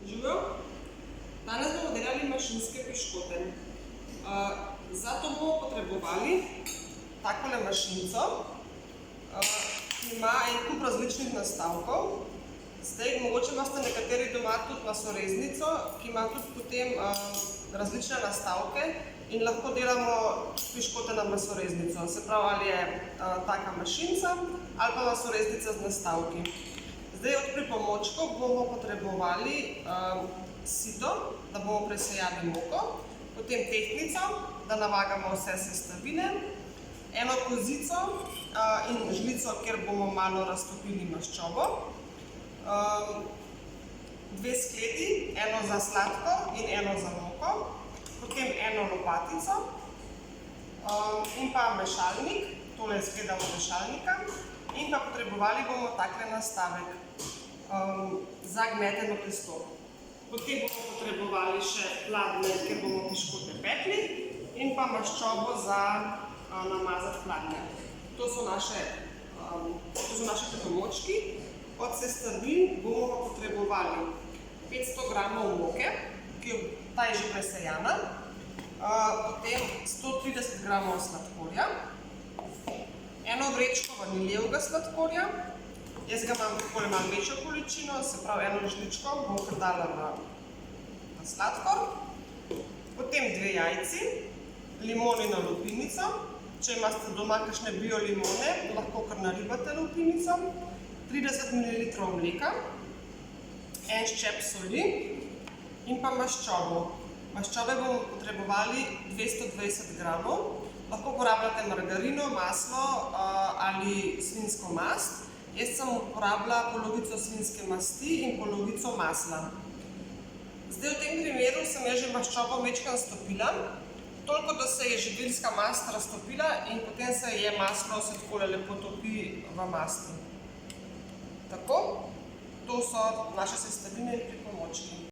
Živijo? Danes bomo delali mašinske piškote. Zato bomo potrebovali takole mašinco, ki ima en kup različnih nastavkov. Zdaj, mogoče imate nekateri doma tudi masoreznico, ki ima tudi potem različne nastavke in lahko delamo piškote na masoreznico. Se pravi, ali je taka mašinca ali pa masoreznica z nastavki. Zdaj, od pripomočkov bomo potrebovali sito, da bomo presejali moko, potem tehtnico, da navagamo vse sestavine, eno kozico in žlico, kjer bomo malo raztopili maščobo, dve skledi, eno za sladkor in eno za moko, potem eno lopatico in pa mešalnik, tole je skleda od mešalnika, in pa potrebovali bomo takle nastavek za gmeteno testo. Potem bomo potrebovali še pladnje, ker bomo piškote pekli, in pa maščobo za namazati pladnje. To so naši pripomočki. Od sestavin bomo potrebovali 500 gramov moke, ta je že presejana, potem 130 gramov sladkorja, eno vrečko vaniljevega sladkorja, jaz ga imam takole malo večjo količino, se pravi eno žličko bom kar dala na sladkor, potem 2 jajci, limonino lupinico, če imate doma kakšne bio limone, lahko kar naribate lupinico, 30 ml mleka, en ščep soli in pa maščobo. Maščobe bomo potrebovali 220 gramov, lahko uporabljate margarino, maslo ali svinjsko mast. Jaz sem uporabila polovico svinjske masti in polovico masla. Zdaj, v tem primeru sem jaz že maščobo majčkeno stopila, toliko, da se je živilska mast raztopila in potem se je maslo se takole lepo topi v masti. Tako, to so naše sestavine in pripomočki.